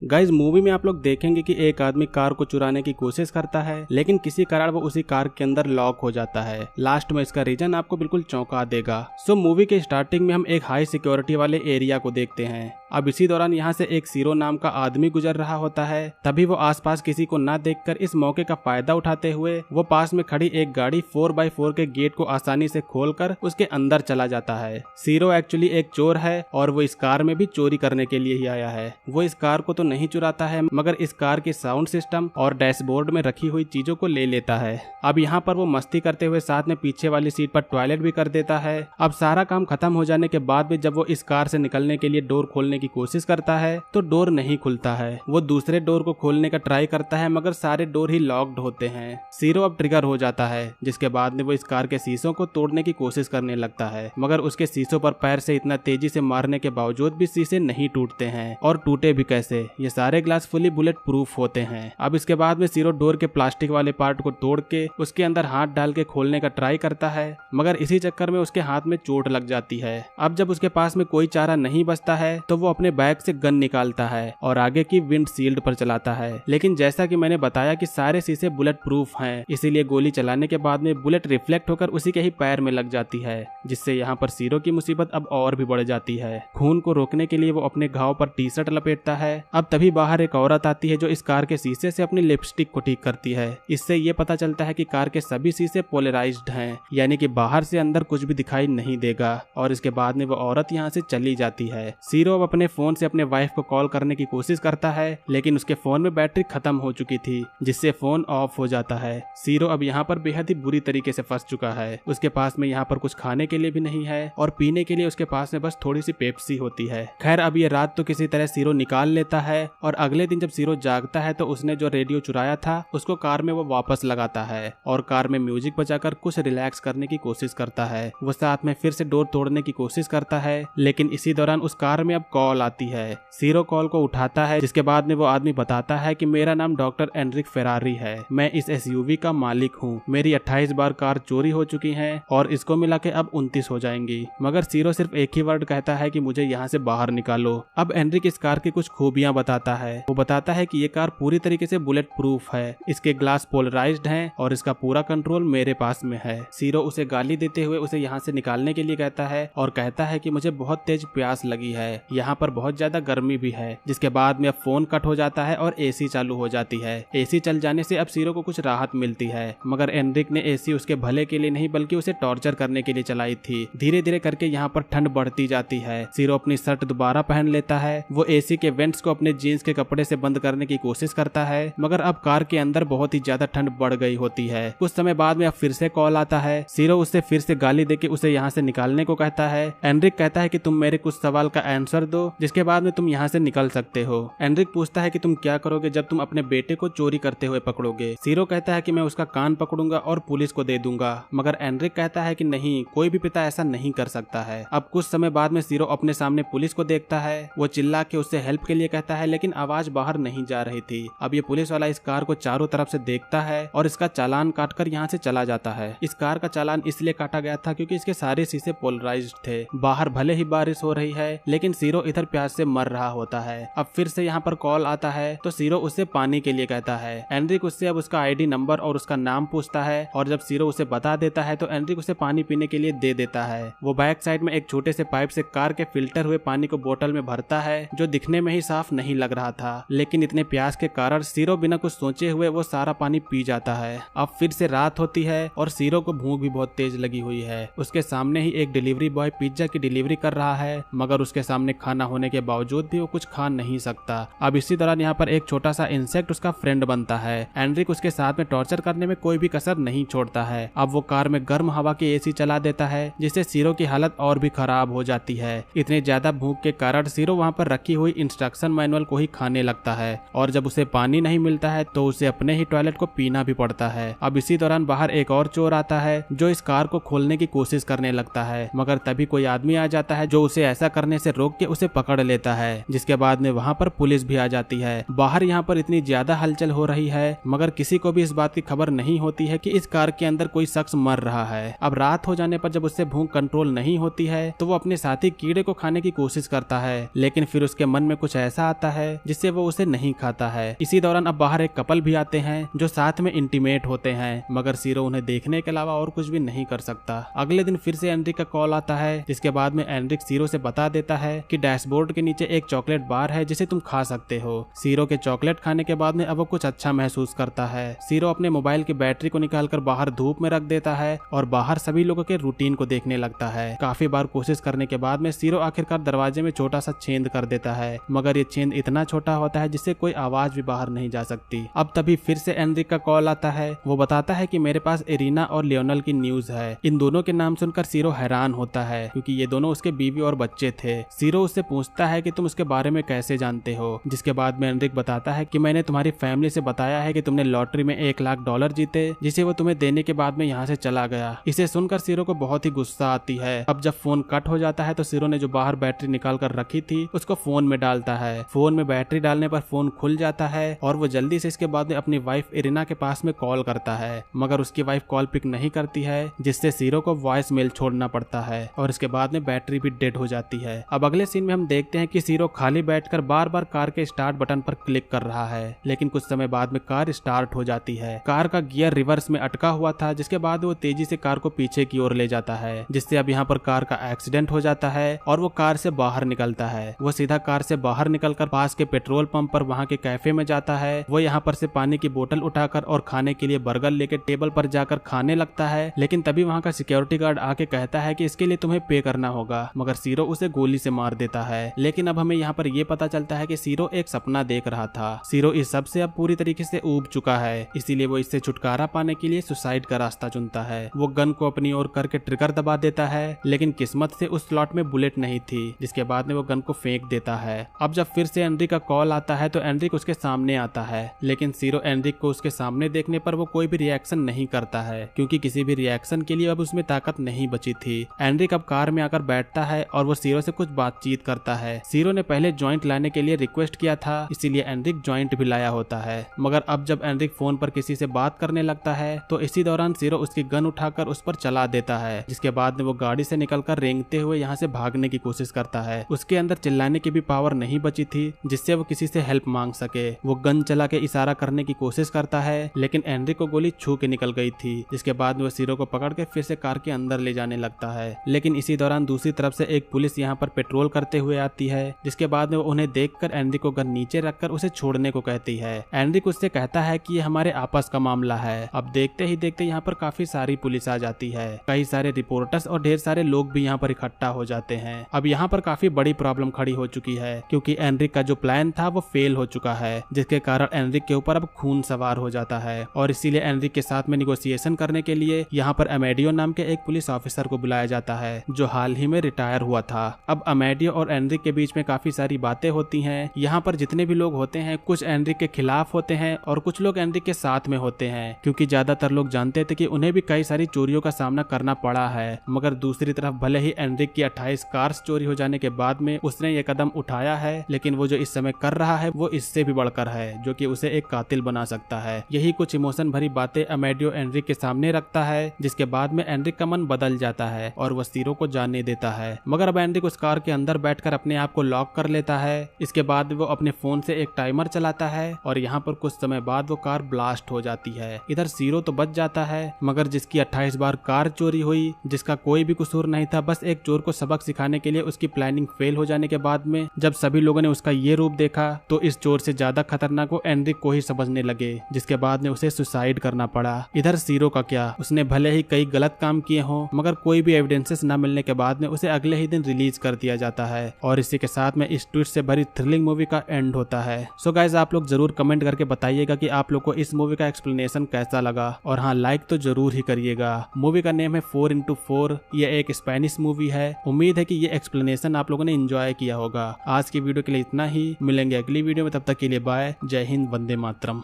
Guys movie में आप लोग देखेंगे कि एक आदमी कार को चुराने की कोशिश करता है, लेकिन किसी कारण वो उसी कार के अंदर लॉक हो जाता है। लास्ट में इसका रीजन आपको बिल्कुल चौंका देगा। सो मूवी के स्टार्टिंग में हम एक हाई सिक्योरिटी वाले एरिया को देखते हैं। अब इसी दौरान यहाँ से एक सीरो नाम का आदमी गुजर रहा होता है। तभी वो आसपास किसी को ना देखकर इस मौके का फायदा उठाते हुए वो पास में खड़ी एक गाड़ी 4x4 के गेट को आसानी से खोलकर उसके अंदर चला जाता है। सीरो एक्चुअली एक चोर है और वो इस कार में भी चोरी करने के लिए ही आया है। वो इस कार को तो नहीं चुराता है, मगर इस कार के साउंड सिस्टम और डैशबोर्ड में रखी हुई चीजों को ले लेता है। अब यहाँ पर वो मस्ती करते हुए साथ में पीछे वाली सीट पर टॉयलेट भी कर देता है। अब सारा काम खत्म हो जाने के बाद भी जब वो इस कार से निकलने के लिए डोर खोलने की कोशिश करता है तो डोर नहीं खुलता है। वो दूसरे डोर को खोलने का ट्राई करता है, मगर सारे डोर ही लॉक्ड होते हैं। सीरो अब ट्रिगर हो जाता है, जिसके बाद में वो इस कार के शीशों को तोड़ने की कोशिश करने लगता है, मगर उसके शीशों पर पैर से इतना तेजी से मारने के बावजूद भी शीशे नहीं टूटते हैं। और टूटे भी कैसे, ये सारे ग्लास फुली बुलेट प्रूफ होते हैं। अब इसके बाद में सीरो डोर के प्लास्टिक वाले पार्ट को तोड़ के उसके अंदर हाथ डाल के खोलने का ट्राई करता है, मगर इसी चक्कर में उसके हाथ में चोट लग जाती है। अब जब उसके पास में कोई चारा नहीं बचता है तो वो अपने बैग से गन निकालता है और आगे की विंड शील्ड पर चलाता है। लेकिन जैसा कि मैंने बताया कि सारे शीशे बुलेट प्रूफ हैं, इसीलिए गोली चलाने के बाद में बुलेट रिफ्लेक्ट होकर उसी के ही पैर में लग जाती है, जिससे यहाँ पर सीरो की मुसीबत अब और भी बढ़ जाती है। खून को रोकने के लिए वो अपने घाव पर टी शर्ट लपेटता है। अब तभी बाहर एक औरत आती है जो इस कार के शीशे से अपनी लिपस्टिक को ठीक करती है। इससे ये पता चलता है कि कार के सभी शीशे पोलराइज्ड हैं, यानी कि बाहर से अंदर कुछ भी दिखाई नहीं देगा। और इसके बाद में वो औरत यहाँ से चली जाती है। सीरो अब अपने फोन से अपने वाइफ को कॉल करने की कोशिश करता है, लेकिन उसके फोन में बैटरी खत्म हो चुकी थी, जिससे फोन ऑफ हो जाता है। सीरो अब यहाँ पर बेहद ही बुरी तरीके से फंस चुका है। उसके पास में यहाँ पर कुछ खाने के लिए भी नहीं है और पीने के लिए उसके पास में बस थोड़ी सी पेप्सी होती है। खैर अब ये रात तो किसी तरह सीरो निकाल लेता है और अगले दिन जब सीरो जागता है तो उसने जो रेडियो चुराया था उसको कार में वो वापस लगाता है और कार में म्यूजिक बजाकर कुछ रिलैक्स करने की कोशिश करता है। वो साथ में फिर से डोर तोड़ने की कोशिश करता है, लेकिन इसी दौरान उस कार में अब कॉल आती है। सीरो कॉल को उठाता है, जिसके बाद में वो आदमी बताता है कि मेरा नाम डॉक्टर एनरिक फेरारी है, मैं इस एसयूवी का मालिक हूँ। मेरी 28 बार कार चोरी हो चुकी है और इसको मिला के अब 29 हो जाएंगी। मगर सीरो सिर्फ एक ही वर्ड कहता है कि मुझे यहाँ से बाहर निकालो। अब एनरिक इस कार की कुछ खूबियां बताता है। वो बताता है कि ये कार पूरी तरीके से बुलेट प्रूफ है, इसके ग्लास पोलराइज्ड हैं और इसका पूरा कंट्रोल मेरे पास में है। सीरो उसे गाली देते हुए उसे यहाँ से निकालने के लिए कहता है और कहता है कि मुझे बहुत तेज प्यास लगी है, यहाँ पर बहुत ज्यादा गर्मी भी है। जिसके बाद में अब फोन कट हो जाता है और एसी चालू हो जाती है। एसी चल जाने से अब सीरो को कुछ राहत मिलती है, मगर एनरिक ने एसी उसके भले के लिए नहीं बल्कि उसे टॉर्चर करने के लिए चलाई थी। धीरे धीरे करके यहाँ पर ठंड बढ़ती जाती है। सीरो अपनी शर्ट दोबारा पहन लेता है। वो एसी के वेंट्स को अपने जीन्स के कपड़े से बंद करने की कोशिश करता है, मगर अब कार के अंदर बहुत ही ज्यादा ठंड बढ़ गई होती है। कुछ समय बाद में अब फिर से कॉल आता है। सीरो उससे फिर से गाली देके उसे यहाँ से निकालने को कहता है। एनरिक कहता है कि तुम मेरे कुछ सवाल का आंसर दो, जिसके बाद में तुम यहाँ से निकल सकते हो। एनरिक पूछता है कि तुम क्या करोगे जब तुम अपने बेटे को चोरी करते हुए पकड़ोगे। सीरो कहता है कि मैं उसका कान पकड़ूंगा और पुलिस को दे दूंगा, मगर एनरिक कहता है कि नहीं, कोई भी पिता ऐसा नहीं कर सकता है। अब कुछ समय बाद में सीरो अपने सामने पुलिस को देखता है। वो चिल्ला के उससे हेल्प के लिए कहता है, लेकिन आवाज बाहर नहीं जा रही थी। अब ये पुलिस वाला इस कार को चारों तरफ से देखता है और इसका चालान काटकर यहाँ से चला जाता है। इस कार का चालान इसलिए काटा गया था क्योंकि इसके सारे शीशे पोलराइज्ड थे। बाहर भले ही बारिश हो रही है, लेकिन सीरो इधर प्यास से मर रहा होता है। अब फिर से यहाँ पर कॉल आता है तो सीरो उससे पानी के लिए कहता है। एनरिक उससे अब उसका आईडी नंबर और उसका नाम पूछता है और जब सीरो उसे बता देता है तो एनरिक उसे पानी पीने के लिए दे देता है। वो बैक साइड में एक छोटे से पाइप से कार के फिल्टर हुए पानी को बोतल में भरता है, जो दिखने में ही साफ नहीं लग रहा था, लेकिन इतने प्यास के कारण सीरो बिना कुछ सोचे हुए वो सारा पानी पी जाता है। अब फिर से रात होती है और सीरो को भूख भी बहुत तेज लगी हुई है। उसके सामने ही एक डिलीवरी बॉय पिज्जा की डिलीवरी कर रहा है, मगर उसके सामने खाना होने के बावजूद भी वो कुछ खा नहीं सकता। अब इसी दौरान यहाँ पर एक छोटा सा इंसेक्ट उसका फ्रेंड बनता है। एनरिक उसके साथ में टॉर्चर करने में कोई भी कसर नहीं छोड़ता है। अब वो कार में गर्म हवा की एसी चला देता है, जिससे सीरो की हालत और भी खराब हो जाती है। इतने ज्यादा भूख के कारण सीरो वहाँ पर रखी हुई इंस्ट्रक्शन मैनुअल को ही खाने लगता है और जब उसे पानी नहीं मिलता है तो उसे अपने ही टॉयलेट को पीना भी पड़ता है। अब इसी दौरान बाहर एक और चोर आता है जो इस कार को खोलने की कोशिश करने लगता है, मगर तभी कोई आदमी आ जाता है जो उसे ऐसा करने से रोक के उसे पकड़ लेता है, जिसके बाद में वहाँ पर पुलिस भी आ जाती है। बाहर यहाँ पर इतनी ज्यादा हलचल हो रही है, मगर किसी को भी इस बात की खबर नहीं होती है कि इस कार के अंदर कोई शख्स मर रहा है। अब रात हो जाने पर जब उससे भूख कंट्रोल नहीं होती है तो वो अपने साथी कीड़े को खाने की कोशिश करता है, लेकिन फिर उसके मन में कुछ ऐसा आता है जिससे वो उसे नहीं खाता है। इसी दौरान अब बाहर एक कपल भी आते हैं जो साथ में इंटीमेट होते हैं, मगर सीरो उन्हें देखने के अलावा और कुछ भी नहीं कर सकता। अगले दिन फिर से एनरिक का कॉल आता है, जिसके बाद में एनरिक सीरो से बता देता है कि डैशबोर्ड के नीचे एक चॉकलेट बार है जिसे तुम खा सकते हो। सीरो के चॉकलेट खाने के बाद में अब वो कुछ अच्छा महसूस करता है। सीरो अपने मोबाइल की बैटरी को निकालकर बाहर धूप में रख देता है और बाहर सभी लोगों के रूटीन को देखने लगता है। काफी बार कोशिश करने के बाद में सीरो आखिरकार दरवाजे में छोटा सा छेद कर देता है, मगर ये छेद इतना छोटा होता है जिससे कोई आवाज भी बाहर नहीं जा सकती। अब तभी फिर से एनरिक का कॉल आता है। वो बताता है कि मेरे पास इरीना और लियोनल की न्यूज है। इन दोनों के नाम सुनकर सीरो हैरान होता है, क्योंकि ये दोनों उसके बीवी और बच्चे थे। सीरो उससे पूछता है कि तुम उसके बारे में कैसे जानते हो, जिसके बाद में एनरिक बताता है कि मैंने तुम्हारी फैमिली से बताया है कि तुमने लॉटरी में $1 लाख जीते, जिसे वो तुम्हें देने के बाद में यहाँ से चला गया। इसे सुनकर सीरो को बहुत ही गुस्सा आती है। अब जब फोन कट हो जाता है तो सीरो ने जो बाहर बैटरी निकाल कर रखी थी उसको फोन में डालता है। फोन में बैटरी डालने पर फोन खुल जाता है और वो जल्दी से इसके बाद में अपनी वाइफ इरिना के पास में कॉल करता है, मगर उसकी वाइफ कॉल पिक नहीं करती है, जिससे सीरो को वॉइस मेल छोड़ना पड़ता है और इसके बाद में बैटरी भी डेड हो जाती है। अब अगले सीन में हम देखते हैं कि सीरो खाली बैठकर बार बार कार के स्टार्ट बटन पर क्लिक कर रहा है, लेकिन कुछ समय बाद में कार स्टार्ट हो जाती है। कार का गियर रिवर्स में अटका हुआ था, जिसके बाद वो तेजी से कार को पीछे की ओर ले जाता है, जिससे अब यहाँ पर कार का एक्सीडेंट हो जाता है और वो कार से बाहर निकलता है। वो सीधा कार से बाहर निकलकर पास के पेट्रोल पंप पर वहाँ के कैफे में जाता है। वो यहाँ पर से पानी की बोतल उठाकर और खाने के लिए बर्गर लेके टेबल पर जाकर खाने लगता है, लेकिन तभी वहाँ का सिक्योरिटी गार्ड आके कहता है कि इसके लिए तुम्हें पे करना होगा, मगर सीरो उसे गोली से मार देता है। लेकिन अब हमें यहाँ पर ये पता चलता है कि सीरो एक सपना देख रहा था। सीरो इस सब से अब पूरी तरीके से ऊब चुका है, इसीलिए वो इससे छुटकारा पाने के लिए सुसाइड का रास्ता चुनता है। वो गन को अपनी ओर करके ट्रिगर दबा देता है, लेकिन किस्मत से उस स्लॉट में बुलेट नहीं थी, जिसके बाद में वो गन को फेंक देता है। अब जब फिर से एनरिक का कॉल आता है तो एनरिक उसके सामने आता है, लेकिन सीरो एनरिक को उसके सामने देखने पर वो कोई भी रिएक्शन नहीं करता है, क्योंकि किसी भी रिएक्शन के लिए अब उसमें ताकत नहीं बची थी। एनरिक अब कार में आकर बैठता है और वो सीरो से कुछ बातचीत करता है। सीरो ने पहले जॉइंट लाने के लिए रिक्वेस्ट किया था, इसीलिए एनरिक जॉइंट भी लाया होता है, मगर अब जब एनरिक फोन पर किसी से बात करने लगता है तो इसी दौरान सीरो उसकी गन उठाकर उस पर चला देता है, जिसके बाद में वो गाड़ी से निकलकर रेंगते हुए यहाँ से भागने की कोशिश करता है। उसके अंदर चिल्लाने की भी पावर नहीं बची थी जिससे वो किसी से हेल्प मांग सके। वो गन चला के इशारा करने की कोशिश करता है, लेकिन एनरिक को गोली छू के निकल गई थी, जिसके बाद में वो सीरो को पकड़ के फिर से कार के अंदर ले जाने लगता है। लेकिन इसी दौरान दूसरी तरफ से एक पुलिस यहाँ पर पेट्रोल करते हुए आती है, जिसके बाद में वो उन्हें देखकर एनरिक को गन नीचे रखकर उसे छोड़ने को कहती है। एनरिक उससे कहता है कि ये हमारे आपस का मामला है। अब देखते ही देखते यहाँ पर काफी सारी पुलिस आ जाती है, कई सारे रिपोर्टर्स और ढेर सारे लोग भी यहाँ पर इकट्ठा हो जाते हैं। अब यहाँ पर काफी बड़ी प्रॉब्लम खड़ी हो चुकी है, क्योंकि एनरिक का जो प्लान था वो फेल हो चुका है, जिसके कारण एनरिक के ऊपर अब खून सवार हो जाता है और इसीलिए एनरिक के साथ में निगोशिएशन करने के लिए यहाँ पर अमेडियो नाम के एक पुलिस ऑफिसर को बुलाया जाता है, जो हाल ही में रिटायर हुआ था। अब अमेडियो और एनरिक के बीच में काफी सारी बातें होती हैं। यहाँ पर जितने भी लोग होते हैं कुछ एनरिक के खिलाफ होते हैं और कुछ लोग एनरिक के साथ में होते हैं, क्योंकि ज्यादातर लोग जानते थे कि उन्हें भी कई सारी चोरियों का सामना करना पड़ा है। मगर दूसरी तरफ भले ही एनरिक की 28 कार्स चोरी हो जाने के बाद में उसने ये कदम उठाया है, लेकिन वो जो इस समय कर रहा है वो इससे भी बढ़कर है, जो कि उसे एक कातिल बना सकता है। यही कुछ इमोशन भरी बातें अमेडियो एनरिक के सामने रखता है, जिसके बाद में एनरिक का मन बदल जाता है और वह सीरो को जाने देता है। मगर अब एनरिक उस कार के अंदर बैठकर अपने आप को लॉक कर लेता है। इसके बाद वो अपने फोन से एक टाइमर चलाता है और यहाँ पर कुछ समय बाद वो कार ब्लास्ट हो जाती है। इधर सीरो तो बच जाता है, मगर जिसकी 28 बार कार चोरी हुई, जिसका कोई भी कसूर नहीं था, बस एक चोर को सबक सिखाने के लिए उसकी प्लानिंग फेल हो जाने के बाद में जब सभी लोगों ने उसका ये रूप देखा तो इस चोर से ज्यादा खतरनाक वो एनरिक को ही समझने लगे, जिसके बाद में उसे सुसाइड करना पड़ा। इधर सीरो का क्या, उसने भले ही कई गलत काम किए हों, मगर कोई भी एविडेंसेस न मिलने के बाद में उसे अगले ही दिन रिलीज कर दिया जाता है और इसी के साथ में इस ट्विस्ट से भरी थ्रिलिंग मूवी का एंड होता है। सो गाइज आप लोग जरूर कमेंट करके बताइएगा कि आप लोग को इस मूवी का एक्सप्लेनेशन कैसा लगा, और हाँ लाइक तो जरूर ही करिएगा। मूवी का नेम है 4x4। ये एक स्पेनिश मूवी है। उम्मीद है कि ये एक्सप्लेनेशन आप लोगों ने एंजॉय किया होगा। आज की वीडियो के लिए इतना ही, मिलेंगे अगली वीडियो में, तब तक के लिए बाय। जय हिंद, वंदे मातरम।